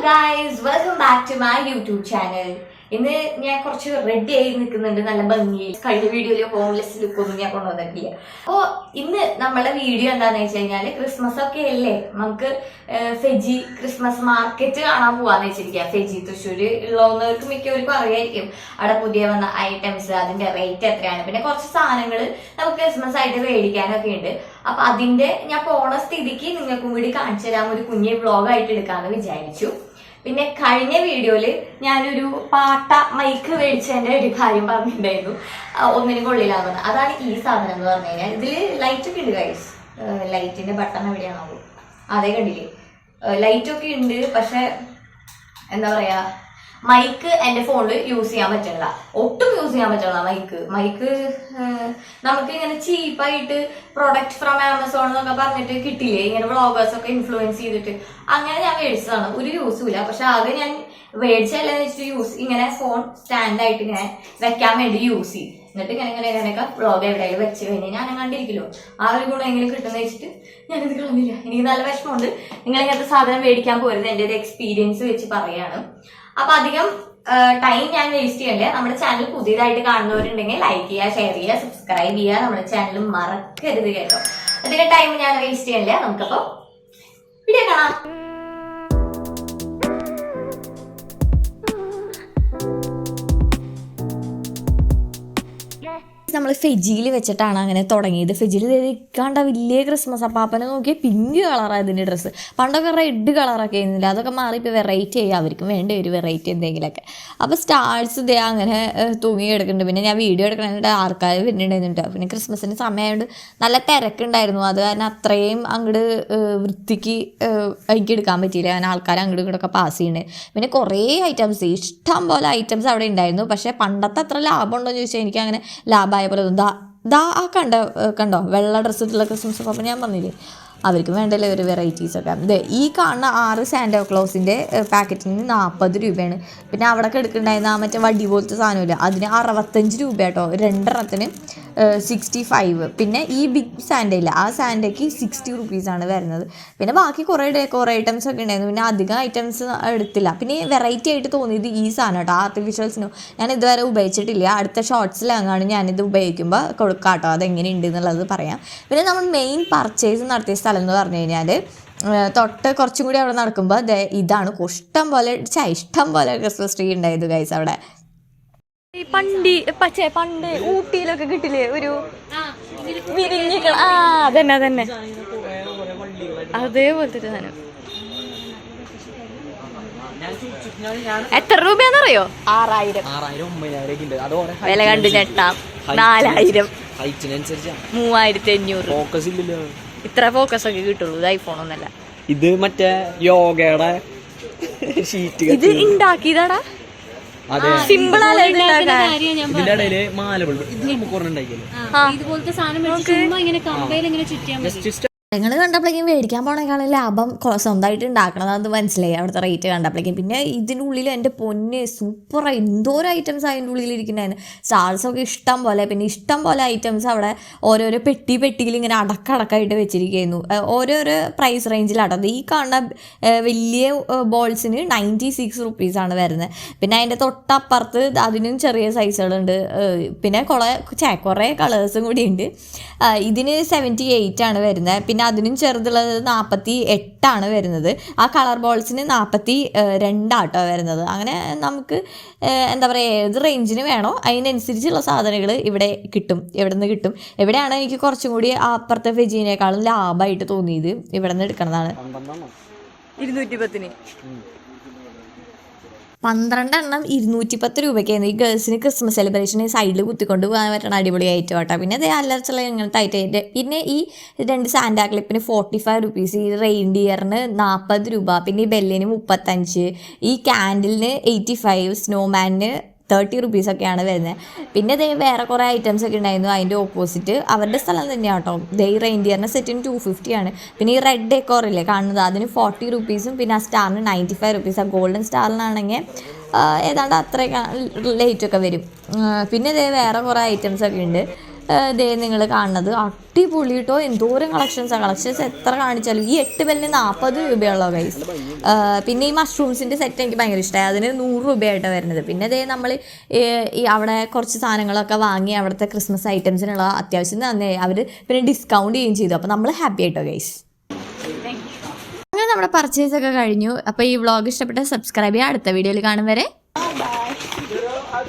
guys, welcome back to my YouTube channel. ഇന്ന് ഞാൻ കുറച്ച് റെഡി ആയി നിൽക്കുന്നുണ്ട്, നല്ല ഭംഗിയിൽ. കഴിഞ്ഞ വീഡിയോയിൽ ഹോംലെസ് ലുക്കൊന്നും ഞാൻ കൊണ്ടുവന്നിട്ടില്ല. അപ്പോൾ ഇന്ന് നമ്മളുടെ വീഡിയോ എന്താന്ന് വെച്ച് കഴിഞ്ഞാല് ക്രിസ്മസ് ഒക്കെ അല്ലേ, നമുക്ക് ഫെജി ക്രിസ്മസ് മാർക്കറ്റ് കാണാൻ പോവാന്ന് വെച്ചിരിക്കുക. ഫെജി തൃശ്ശൂര് ഉള്ളവർക്ക് മിക്കവർക്കും അറിയായിരിക്കും അവിടെ പുതിയ വന്ന ഐറ്റംസ്, അതിന്റെ റേറ്റ് എത്രയാണ്, പിന്നെ കുറച്ച് സാധനങ്ങൾ നമുക്ക് ക്രിസ്മസ് ആയിട്ട് മേടിക്കാനൊക്കെ ഉണ്ട്. അപ്പൊ അതിന്റെ ഞാൻ പോണ സ്ഥിതിക്ക് നിങ്ങൾക്കും കൂടി കാണിച്ചു തരാൻ ഒരു കുഞ്ഞ് വ്ളോഗായിട്ട് എടുക്കാന്ന് വിചാരിച്ചു. പിന്നെ കഴിഞ്ഞ വീഡിയോയില് ഞാനൊരു പാട്ട മൈക്ക് മേടിച്ചതിന്റെ ഒരു കാര്യം പറഞ്ഞിട്ടുണ്ടായിരുന്നു, ഒന്നിനും കൊള്ളില്ലാന്ന്. അതാണ് ഈ സാധനം എന്ന് പറഞ്ഞു കഴിഞ്ഞാൽ. ഇതില് ലൈറ്റ് ഒക്കെ ഉണ്ട് ഗൈസ്. ലൈറ്റിന്റെ ബട്ടൺ എവിടെയാണോ അതേ കണ്ടില്ലേ, ലൈറ്റ് ഒക്കെ ഉണ്ട്. പക്ഷെ എന്താ പറയാ, മൈക്ക് എന്റെ ഫോണിൽ യൂസ് ചെയ്യാൻ പറ്റില്ല, ഒട്ടും യൂസ് ചെയ്യാൻ പറ്റില്ല. മൈക്ക് നമുക്ക് ഇങ്ങനെ ചീപ്പായിട്ട് പ്രൊഡക്റ്റ് ഫ്രം ആമസോൺ എന്നൊക്കെ പറഞ്ഞിട്ട് കിട്ടില്ലേ, ഇങ്ങനെ വ്ളോഗേഴ്സ് ഒക്കെ ഇൻഫ്ലുവൻസ് ചെയ്തിട്ട് അങ്ങനെ ഞാൻ മേടിച്ചതാണ്. ഒരു യൂസും ഇല്ല. പക്ഷെ ആകെ ഞാൻ മേടിച്ചല്ലെന്ന് വെച്ചിട്ട് ഇങ്ങനെ ഫോൺ സ്റ്റാൻഡായിട്ട് ഇങ്ങനെ വെക്കാൻ വേണ്ടി യൂസ് ചെയ്യും. എന്നിട്ട് ഇങ്ങനെയൊക്കെ വ്ളോഗ് എവിടെയെങ്കിലും വെച്ച് കഴിഞ്ഞാൽ ഞാൻ കണ്ടിരിക്കല്ലോ, ആ ഒരു ഗുണം എങ്കിലും കിട്ടുന്ന വെച്ചിട്ട് ഞാനിത് കളഞ്ഞില്ല. എനിക്ക് നല്ല വിഷമമുണ്ട്. നിങ്ങൾ ഇങ്ങനത്തെ സാധനം മേടിക്കാൻ പോരുത്, എന്റെ ഒരു എക്സ്പീരിയൻസ് വെച്ച് പറയാണ്. അപ്പൊ അധികം ടൈം ഞാൻ വേസ്റ്റ് ചെയ്യണ്ടേ. നമ്മുടെ ചാനൽ പുതിയതായിട്ട് കാണുന്നവരുണ്ടെങ്കിൽ ലൈക്ക് ചെയ്യുക, ഷെയർ ചെയ്യുക, സബ്സ്ക്രൈബ് ചെയ്യുക. നമ്മുടെ ചാനൽ മറക്കരുത് കേട്ടോ. അധികം ടൈം ഞാൻ വേസ്റ്റ് ചെയ്യണ്ടേ. നമുക്കപ്പോ വീഡിയോ കാണാം. നമ്മൾ ഫെജിയിൽ വെച്ചിട്ടാണ് അങ്ങനെ തുടങ്ങിയത്. ഫെജിയിൽ കണ്ട വലിയ ക്രിസ്മസ് അപ്പാപ്പനെ നോക്കിയാൽ പിങ്ക് കളറാണ് ഇതിൻ്റെ ഡ്രസ്സ്. പണ്ടൊക്കെ റെഡ് കളറൊക്കെ ആയിരുന്നില്ല, അതൊക്കെ മാറി ഇപ്പോൾ വെറൈറ്റി ആയി. അവർക്ക് വേണ്ട ഒരു വെറൈറ്റി എന്തെങ്കിലുമൊക്കെ. അപ്പോൾ സ്റ്റാർസ് ഇതേ അങ്ങനെ തൂങ്ങി കിടക്കുന്നുണ്ട്. പിന്നെ ഞാൻ വീഡിയോ എടുക്കണതിൻ്റെ ആൾക്കാർ വരുന്നുണ്ടായിരുന്നുണ്ട്. പിന്നെ ക്രിസ്മസിൻ്റെ സമയമായതുകൊണ്ട് നല്ല തിരക്കുണ്ടായിരുന്നു. അത് കാരണം അത്രയും അങ്ങോട്ട് വൃത്തിക്ക് എനിക്ക് എടുക്കാൻ പറ്റിയില്ല. അങ്ങനെ ആൾക്കാർ അങ്ങോട്ടും ഇങ്ങോട്ടൊക്കെ പാസ് ചെയ്യുന്നുണ്ട്. പിന്നെ കുറേ ഐറ്റംസ്, ഇഷ്ടം പോലെ ഐറ്റംസ് അവിടെ ഉണ്ടായിരുന്നു. പക്ഷേ പണ്ടത്തെ അത്ര ലാഭം ഉണ്ടോ എന്ന് ചോദിച്ചാൽ എനിക്ക് അങ്ങനെ ലാഭമായ പോലെ ആ കണ്ടോ വെള്ള ഡ്രസ്സ് ഇട്ടുള്ള ക്രിസ്മസ് അപ്പം ഞാൻ പറഞ്ഞില്ലേ, അവർക്ക് വേണ്ടല്ലേ ഒരു വെറൈറ്റീസൊക്കെ. ഇത് ഈ കാണുന്ന 6 സാന്റാ ക്ലോസിൻ്റെ പാക്കറ്റിന് 40 രൂപയാണ്. പിന്നെ അവിടെ എടുക്കുന്നുണ്ടായിരുന്ന ആ മറ്റേ വടി പോലത്തെ സാധനമില്ല, അതിന് 65 രൂപ കേട്ടോ. 2 65. പിന്നെ ഈ ബിഗ് സാൻഡ ഇല്ല, ആ സാൻഡയ്ക്ക് 60 റുപ്പീസാണ് വരുന്നത്. പിന്നെ ബാക്കി കുറേ ഐറ്റംസ് ഒക്കെ ഉണ്ടായിരുന്നു. പിന്നെ അധികം ഐറ്റംസ് എടുത്തില്ല. പിന്നെ വെറൈറ്റി ആയിട്ട് തോന്നിയത് ഈ സാധനം കേട്ടോ, ആർട്ടിഫിഷ്യൽ സ്നോ. ഞാൻ ഇതുവരെ ഉപയോഗിച്ചിട്ടില്ല. അടുത്ത ഷോർട്സിലെങ്ങാണ് ഞാനിത് ഉപയോഗിക്കുമ്പോൾ കൊടുക്കാം കേട്ടോ, അതെങ്ങനെയുണ്ട് എന്നുള്ളത് പറയാം. പിന്നെ നമ്മൾ മെയിൻ പർച്ചേസ് നടത്തിയ സ്ഥലം എന്ന് പറഞ്ഞു കഴിഞ്ഞാൽ തൊട്ട് കുറച്ചും കൂടി അവിടെ നടക്കുമ്പോൾ ഇതാണ്. ഇഷ്ടം പോലെ ക്രിസ്മസ് ട്രീ ഉണ്ടായിരുന്നു ഗൈസ് അവിടെ. പണ്ട് ഊട്ടിയിലൊക്കെ കിട്ടില്ലേ ഒരു വിരിഞ്ഞ, അതന്നെ അതേപോലത്തെ സാധനം. എത്ര രൂപയാണെന്നറിയോ? 6000. വില കണ്ടു ഞെട്ടാം. 4000, 3500. ഇത്ര ഫോക്കസ് ഒക്കെ കിട്ടുള്ളൂ. ഇത് ഐഫോൺ ഒന്നല്ല, ഇത് മറ്റേ യോഗയുടെ ഷീറ്റ്. ഇത് ഉണ്ടാക്കിയതാടാ, സിമ്പിൾ ഇതുപോലത്തെ സാധനം ഇങ്ങനെ കമ്പയിൽ ഇങ്ങനെ ചുറ്റിയാൽ മതി. നിങ്ങൾ കണ്ടപ്പോഴേക്കും മേടിക്കാൻ പോണേക്കാളും ലാഭം സ്വന്തമായിട്ട് ഉണ്ടാക്കണത് അത് മനസ്സിലായി അവിടുത്തെ റേറ്റ് കണ്ടപ്പോഴേക്കും. പിന്നെ ഇതിൻ്റെ ഉള്ളിൽ എൻ്റെ പൊന്ന് സൂപ്പറായി എന്തോരം ഐറ്റംസ് അതിൻ്റെ ഉള്ളിൽ ഇരിക്കുന്നുണ്ടായിരുന്നു. സ്റ്റാർസൊക്കെ ഇഷ്ടം പോലെ. പിന്നെ ഇഷ്ടം പോലെ ഐറ്റംസ് അവിടെ ഓരോരോ പെട്ടിയിൽ ഇങ്ങനെ അടക്കടക്കായിട്ട് വെച്ചിരിക്കുന്നു. ഓരോരോ പ്രൈസ് റേഞ്ചിലാട്ടോ. ഈ കാണുന്ന വലിയ ബോൾസിന് 96 റുപ്പീസാണ് വരുന്നത്. പിന്നെ അതിൻ്റെ തൊട്ടപ്പുറത്ത് അതിനും ചെറിയ സൈസുകളുണ്ട്. പിന്നെ കുറേ കളേഴ്സും കൂടി ഉണ്ട്. ഇതിന് 78 ആണ് വരുന്നത്. പിന്നെ അതിനും ചെറുതുള്ളത് 48 വരുന്നത്. ആ കളർ ബോൾസിന് 42 ആട്ടോ വരുന്നത്. അങ്ങനെ നമുക്ക് എന്താ പറയുക, ഏത് റേഞ്ചിന് വേണോ അതിനനുസരിച്ചുള്ള സാധനങ്ങൾ ഇവിടെ കിട്ടും. എവിടെ നിന്ന് കിട്ടും? എവിടെയാണ് എനിക്ക് കുറച്ചും കൂടി അപ്പുറത്തെ ഫെജിനേക്കാളും ലാഭമായിട്ട് തോന്നിയത് ഇവിടെ നിന്ന് എടുക്കണതാണ്. 210 12 എണ്ണം 210 രൂപയ്ക്കായിരുന്നു. ഈ ഗേൾസിന് ക്രിസ്മസ് സെലിബ്രേഷന് സൈഡിൽ കുത്തിക്കൊണ്ട് പോകാൻ പറ്റണ അടിപൊളിയായിട്ട് കേട്ടോ. പിന്നെ അത് അല്ലറച്ചുള്ള ഇങ്ങനത്തെ ആയിട്ട്. പിന്നെ ഈ 2 സാന്റാ ക്ലിപ്പിന് 45 റുപ്പീസ്, ഈ റെയിൻഡിയറിന് 40 രൂപ, പിന്നെ ഈ ബെല്ലിന് 35, ഈ ക്യാൻഡിലിന് 85, സ്നോമാനിന് 30 റുപ്പീസൊക്കെയാണ് വരുന്നത്. പിന്നെ വേറെ കുറേ ഐറ്റംസ് ഒക്കെ ഉണ്ടായിരുന്നു അതിൻ്റെ ഓപ്പോസിറ്റ്. അവരുടെ സ്ഥലം തന്നെയാണ് കേട്ടോ. ഈ റെയിൻഡിയറിൻ്റെ സെറ്റിന് 250 ആണ്. പിന്നെ ഈ റെഡ് ഡെക്കോറില്ലേ കാണുന്നത്, അതിന് 40 റുപ്പീസും പിന്നെ ആ സ്റ്റാറിന് 95 റുപ്പീസ്. ആ ഗോൾഡൻ സ്റ്റാറിനാണെങ്കിൽ ഏതാണ്ട് അത്രയൊക്കെ ലേറ്റൊക്കെ വരും. പിന്നെ വേറെ കുറേ ഐറ്റംസ് ഒക്കെ ഉണ്ട്. ഇതേ നിങ്ങൾ കാണുന്നത് അടിപൊളി കേട്ടോ. എന്തോരം കളക്ഷൻസ് എത്ര കാണിച്ചാലും ഈ 8 ബെല്ലിന് 40 രൂപയുള്ളൂ ഗൈസ്. പിന്നെ ഈ മഷ്റൂംസിൻ്റെ സെറ്റ് എനിക്ക് ഭയങ്കര ഇഷ്ടമായി. അതിന് 100 രൂപയായിട്ടാണ് വരുന്നത്. പിന്നെ ഇതേ നമ്മൾ ഈ അവിടെ കുറച്ച് സാധനങ്ങളൊക്കെ വാങ്ങി അവിടുത്തെ ക്രിസ്മസ് ഐറ്റംസിനുള്ള അത്യാവശ്യം തന്നെ അവർ പിന്നെ ഡിസ്കൗണ്ട് ചെയ്യുകയും ചെയ്തു. അപ്പോൾ നമ്മൾ ഹാപ്പി ആയിട്ടോ ഗൈസ്. അങ്ങനെ നമ്മുടെ പർച്ചേസ് ഒക്കെ കഴിഞ്ഞു. അപ്പോൾ ഈ വ്ളോഗ് ഇഷ്ടപ്പെട്ട സബ്സ്ക്രൈബ് ചെയ്യുക. അടുത്ത വീഡിയോയിൽ കാണും വരെ.